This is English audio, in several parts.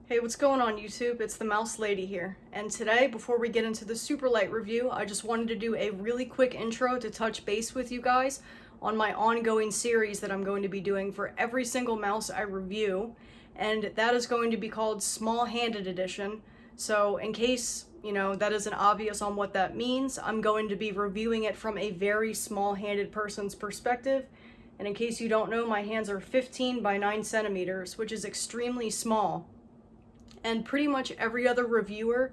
Hey, what's going on YouTube? It's the Mouse Lady here. And today, before we get into the Superlight review, I just wanted to do a really quick intro to touch base with you guys on my ongoing series that I'm going to be doing for every single mouse I review. And that is going to be called Small-Handed Edition. So in case, that isn't obvious on what that means, I'm going to be reviewing it from a very small-handed person's perspective. And in case you don't know, my hands are 15 by 9 centimeters, which is extremely small. And pretty much every other reviewer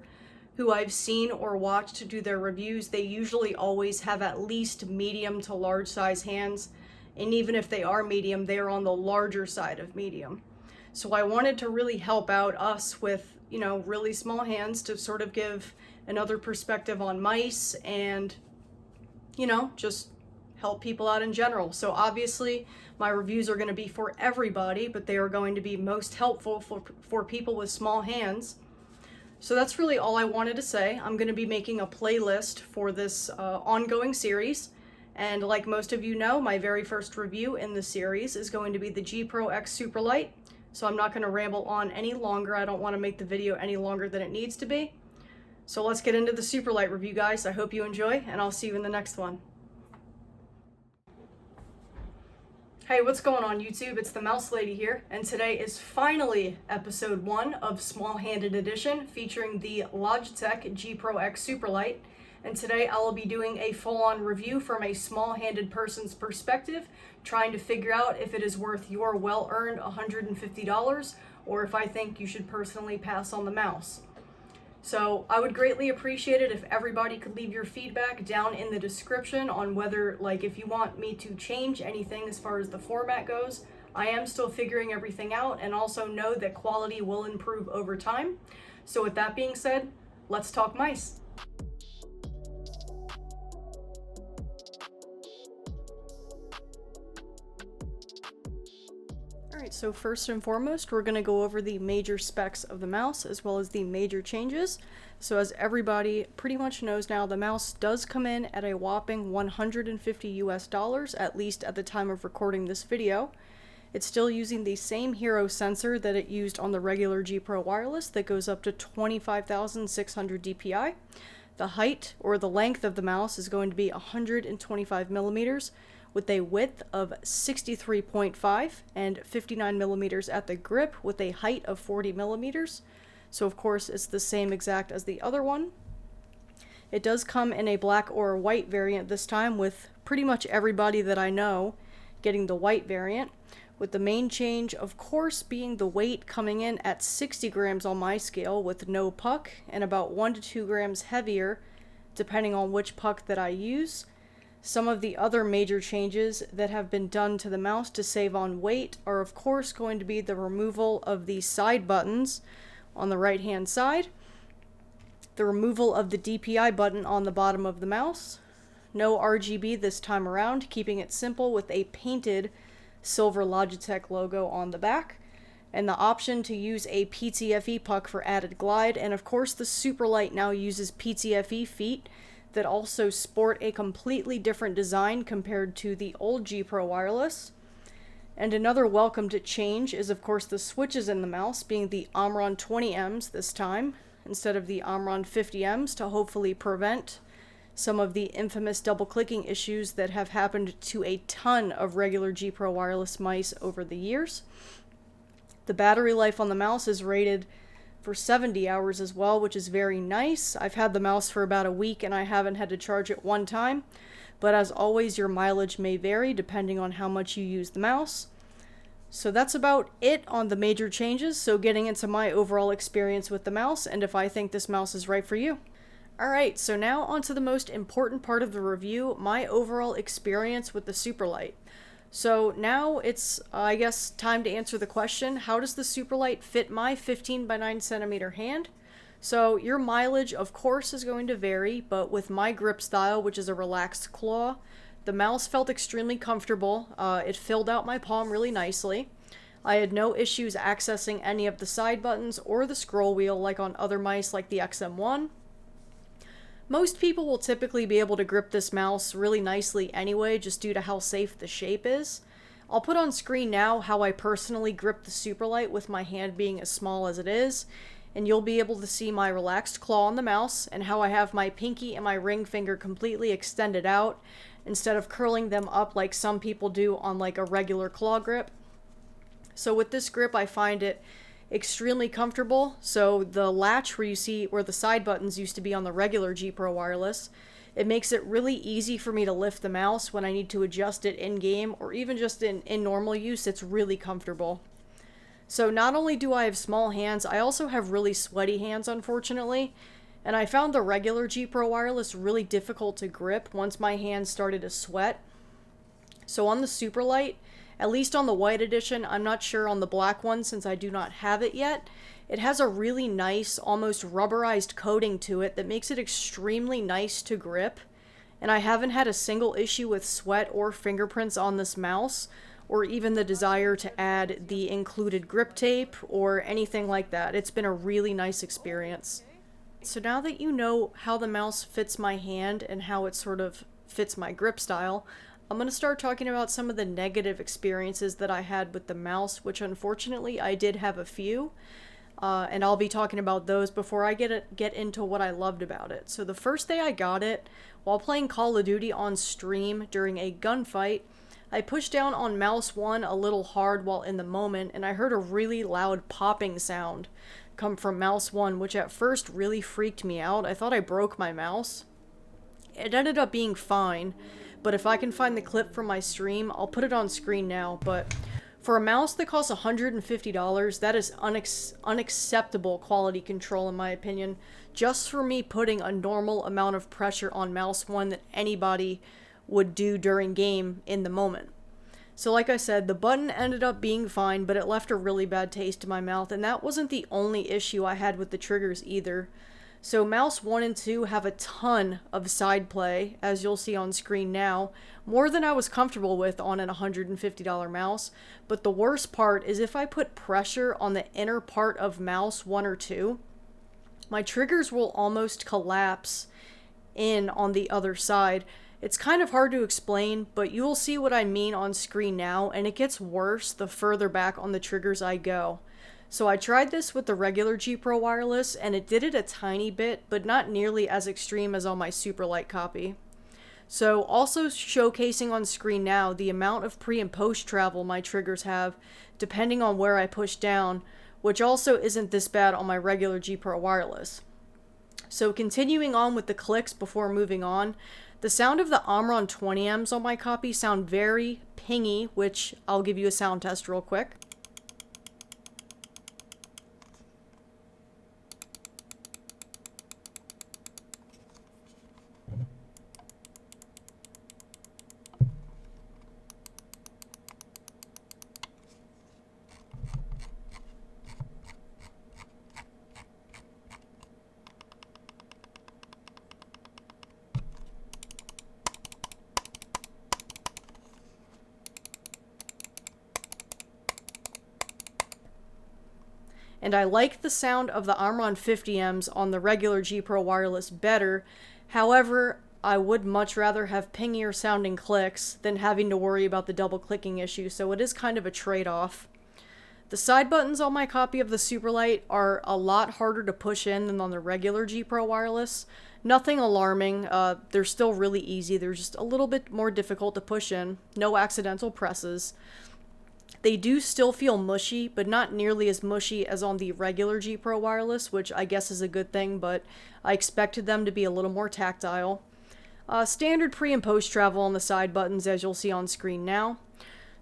who I've seen or watched do their reviews, they usually always have at least medium to large size hands. And even if they are medium, they are on the larger side of medium. So I wanted to really help out us with, really small hands to sort of give another perspective on mice and, just help people out in general. So obviously my reviews are going to be for everybody, but they are going to be most helpful for people with small hands. So that's really all I wanted to say. I'm going to be making a playlist for this ongoing series. And like most of you know, my very first review in the series is going to be the GPX Superlight. So I'm not going to ramble on any longer. I don't want to make the video any longer than it needs to be. So let's get into the Superlight review, guys. I hope you enjoy, and I'll see you in the next one. Hey, what's going on YouTube? It's the Mouse Lady here, and today is finally episode 1 of Small-Handed Edition featuring the Logitech GPX Superlight. And today I will be doing a full-on review from a small-handed person's perspective, trying to figure out if it is worth your well-earned $150 or if I think you should personally pass on the mouse. So I would greatly appreciate it if everybody could leave your feedback down in the description on whether, if you want me to change anything as far as the format goes. I am still figuring everything out, and also know that quality will improve over time. So with that being said, let's talk mice. Alright, so first and foremost, we're going to go over the major specs of the mouse as well as the major changes. So as everybody pretty much knows now, the mouse does come in at a whopping $150 US, at least at the time of recording this video. It's still using the same Hero sensor that it used on the regular G Pro wireless that goes up to 25,600 DPI. The height, or the length of the mouse, is going to be 125 millimeters, with a width of 63.5 and 59 millimeters at the grip, with a height of 40 millimeters. So of course it's the same exact as the other one. It does come in a black or white variant this time, with pretty much everybody that I know getting the white variant, with the main change of course being the weight coming in at 60 grams on my scale with no puck, and about 1 to 2 grams heavier depending on which puck that I use. Some of the other major changes that have been done to the mouse to save on weight are of course going to be the removal of the side buttons on the right hand side, the removal of the DPI button on the bottom of the mouse, no RGB this time around, keeping it simple with a painted silver Logitech logo on the back, and the option to use a PTFE puck for added glide, and of course the Superlight now uses PTFE feet that also sport a completely different design compared to the old G Pro wireless. And another welcomed change is of course the switches in the mouse being the Omron 20Ms this time, instead of the Omron 50Ms, to hopefully prevent some of the infamous double clicking issues that have happened to a ton of regular G Pro wireless mice over the years. The battery life on the mouse is rated for 70 hours as well, which is very nice. I've had the mouse for about a week and I haven't had to charge it one time, but as always your mileage may vary depending on how much you use the mouse. So that's about it on the major changes, so getting into my overall experience with the mouse and if I think this mouse is right for you. Alright, so now on to the most important part of the review, my overall experience with the Superlight. So now it's, I guess, time to answer the question, how does the Superlight fit my 15 by 9 centimeter hand? So your mileage, of course, is going to vary, but with my grip style, which is a relaxed claw, the mouse felt extremely comfortable. It filled out my palm really nicely. I had no issues accessing any of the side buttons or the scroll wheel like on other mice like the XM1. Most people will typically be able to grip this mouse really nicely anyway, just due to how safe the shape is. I'll put on screen now how I personally grip the Superlight with my hand being as small as it is, and you'll be able to see my relaxed claw on the mouse and how I have my pinky and my ring finger completely extended out instead of curling them up like some people do on like a regular claw grip. So with this grip, I find it extremely comfortable. So the latch where you see where the side buttons used to be on the regular G Pro Wireless, it makes it really easy for me to lift the mouse when I need to adjust it in-game or even just in normal use. It's really comfortable. So not only do I have small hands, I also have really sweaty hands, unfortunately, and I found the regular G Pro Wireless really difficult to grip once my hands started to sweat. So on the Superlight, at least on the white edition, I'm not sure on the black one since I do not have it yet, it has a really nice, almost rubberized coating to it that makes it extremely nice to grip, and I haven't had a single issue with sweat or fingerprints on this mouse, or even the desire to add the included grip tape or anything like that. It's been a really nice experience. So now that you know how the mouse fits my hand and how it sort of fits my grip style, I'm going to start talking about some of the negative experiences that I had with the mouse, which unfortunately I did have a few, and I'll be talking about those before I get into what I loved about it. So the first day I got it, while playing Call of Duty on stream during a gunfight, I pushed down on mouse 1 a little hard while in the moment, and I heard a really loud popping sound come from mouse 1, which at first really freaked me out. I thought I broke my mouse. It ended up being fine, but if I can find the clip from my stream, I'll put it on screen now. But for a mouse that costs $150, that is unacceptable quality control in my opinion, just for me putting a normal amount of pressure on mouse 1 that anybody would do during game in the moment. So like I said, the button ended up being fine, but it left a really bad taste in my mouth, and that wasn't the only issue I had with the triggers either. So mouse 1 and 2 have a ton of side play, as you'll see on screen now, more than I was comfortable with on an $150 mouse, but the worst part is if I put pressure on the inner part of mouse 1 or 2, my triggers will almost collapse in on the other side. It's kind of hard to explain, but you will see what I mean on screen now, and it gets worse the further back on the triggers I go. So I tried this with the regular G Pro Wireless, and it did it a tiny bit, but not nearly as extreme as on my Superlight copy. So also showcasing on screen now the amount of pre and post travel my triggers have, depending on where I push down, which also isn't this bad on my regular G Pro Wireless. So continuing on with the clicks before moving on, the sound of the Omron 20Ms on my copy sound very pingy, which I'll give you a sound test real quick. And I like the sound of the Omron 50Ms on the regular G Pro Wireless better. However, I would much rather have pingier sounding clicks than having to worry about the double clicking issue, so it is kind of a trade-off. The side buttons on my copy of the Superlight are a lot harder to push in than on the regular G Pro Wireless. Nothing alarming, they're still really easy, they're just a little bit more difficult to push in, no accidental presses. They do still feel mushy, but not nearly as mushy as on the regular G Pro Wireless, which I guess is a good thing, but I expected them to be a little more tactile. Standard pre and post travel on the side buttons, as you'll see on screen now.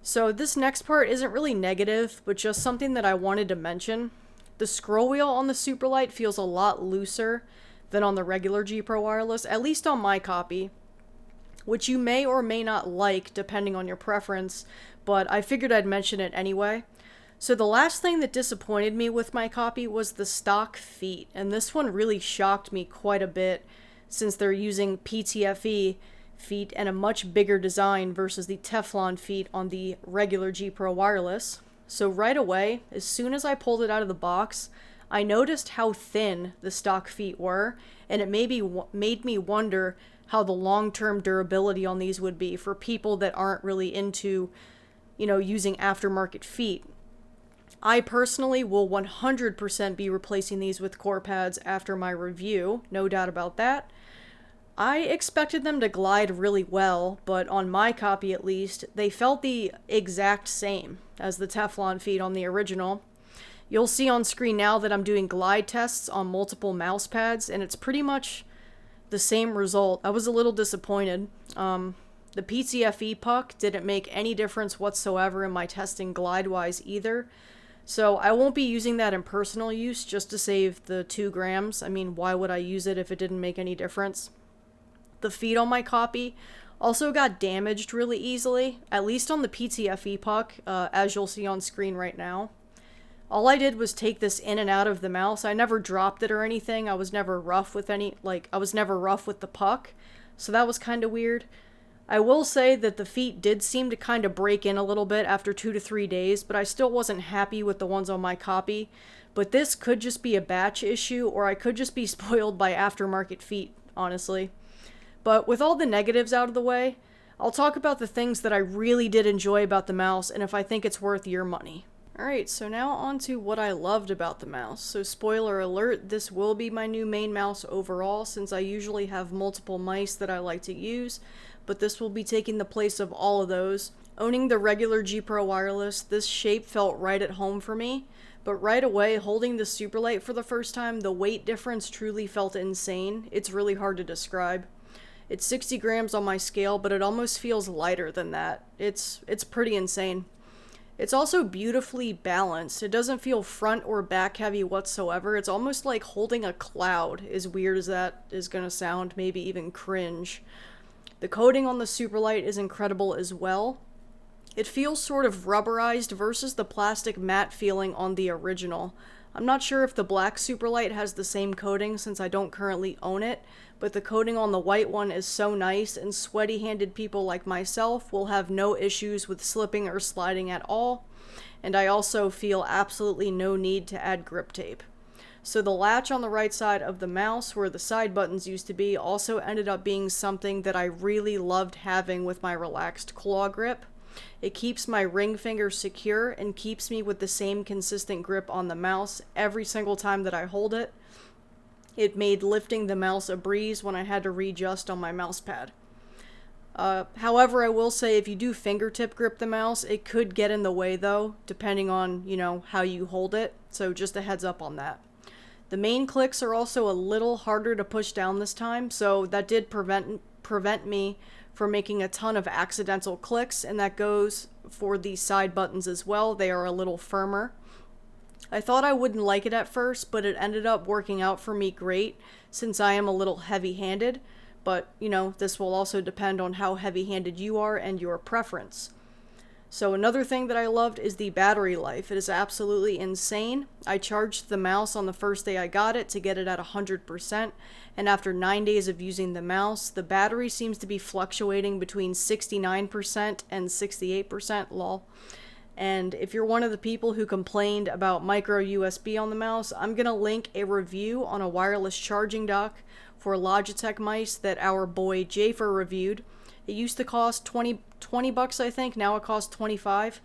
So this next part isn't really negative, but just something that I wanted to mention. The scroll wheel on the Superlight feels a lot looser than on the regular G Pro Wireless, at least on my copy, which you may or may not like depending on your preference, but I figured I'd mention it anyway. So the last thing that disappointed me with my copy was the stock feet, and this one really shocked me quite a bit since they're using PTFE feet and a much bigger design versus the Teflon feet on the regular G Pro Wireless. So right away, as soon as I pulled it out of the box, I noticed how thin the stock feet were, and it made me wonder how the long-term durability on these would be for people that aren't really into, using aftermarket feet. I personally will 100% be replacing these with core pads after my review, no doubt about that. I expected them to glide really well, but on my copy at least, they felt the exact same as the Teflon feet on the original. You'll see on screen now that I'm doing glide tests on multiple mouse pads, and it's pretty much the same result. I was a little disappointed. The PTFE puck didn't make any difference whatsoever in my testing glide-wise either. So I won't be using that in personal use just to save the 2 grams. I mean, why would I use it if it didn't make any difference? The feet on my copy also got damaged really easily, at least on the PTFE puck, as you'll see on screen right now. All I did was take this in and out of the mouse. I never dropped it or anything. I was never rough with the puck, so that was kind of weird. I will say that the feet did seem to kind of break in a little bit after 2 to 3 days, but I still wasn't happy with the ones on my copy. But this could just be a batch issue, or I could just be spoiled by aftermarket feet, honestly. But with all the negatives out of the way, I'll talk about the things that I really did enjoy about the mouse and if I think it's worth your money. Alright, so now on to what I loved about the mouse. So spoiler alert, this will be my new main mouse overall since I usually have multiple mice that I like to use, but this will be taking the place of all of those. Owning the regular G Pro wireless, this shape felt right at home for me, but right away, holding the Superlight for the first time, the weight difference truly felt insane. It's really hard to describe. It's 60 grams on my scale, but it almost feels lighter than that. It's pretty insane. It's also beautifully balanced. It doesn't feel front or back heavy whatsoever. It's almost like holding a cloud, as weird as that is gonna sound, maybe even cringe. The coating on the Superlight is incredible as well. It feels sort of rubberized versus the plastic matte feeling on the original. I'm not sure if the black Superlight has the same coating since I don't currently own it, but the coating on the white one is so nice, and sweaty-handed people like myself will have no issues with slipping or sliding at all, and I also feel absolutely no need to add grip tape. So the latch on the right side of the mouse, where the side buttons used to be, also ended up being something that I really loved having with my relaxed claw grip. It keeps my ring finger secure and keeps me with the same consistent grip on the mouse every single time that I hold it. It made lifting the mouse a breeze when I had to readjust on my mouse pad. However, I will say if you do fingertip grip the mouse, it could get in the way though, depending on, how you hold it. So just a heads up on that. The main clicks are also a little harder to push down this time, so that did prevent me from making a ton of accidental clicks, and that goes for the side buttons as well. They are a little firmer. I thought I wouldn't like it at first, but it ended up working out for me great since I am a little heavy-handed, but, this will also depend on how heavy-handed you are and your preference. So another thing that I loved is the battery life. It is absolutely insane. I charged the mouse on the first day I got it to get it at 100%, and after 9 days of using the mouse, the battery seems to be fluctuating between 69% and 68%, lol. And if you're one of the people who complained about micro USB on the mouse, I'm going to link a review on a wireless charging dock for Logitech mice that our boy Jafer reviewed. It used to cost 20 bucks, I think. Now it costs 25.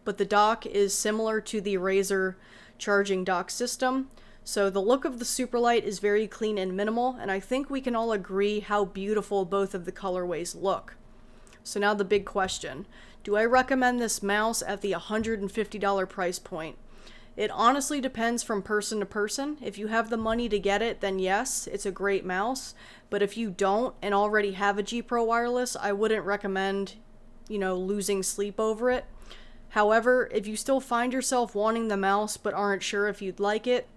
But the dock is similar to the Razer charging dock system. So the look of the Superlight is very clean and minimal, and I think we can all agree how beautiful both of the colorways look. So now the big question. Do I recommend this mouse at the $150 price point? It honestly depends from person to person. If you have the money to get it, then yes, it's a great mouse. But if you don't and already have a G Pro wireless, I wouldn't recommend, losing sleep over it. However, if you still find yourself wanting the mouse but aren't sure if you'd like it,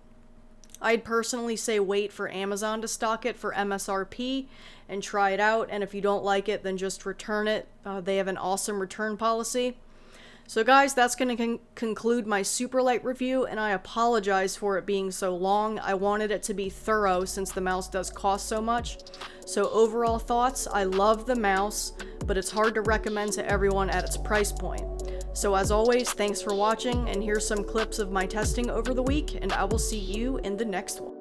I'd personally say wait for Amazon to stock it for MSRP and try it out, and if you don't like it, then just return it. They have an awesome return policy. So guys, that's going to conclude my Superlight review, and I apologize for it being so long. I wanted it to be thorough since the mouse does cost so much. So overall thoughts, I love the mouse, but it's hard to recommend to everyone at its price point. So as always, thanks for watching, and here's some clips of my testing over the week, and I will see you in the next one.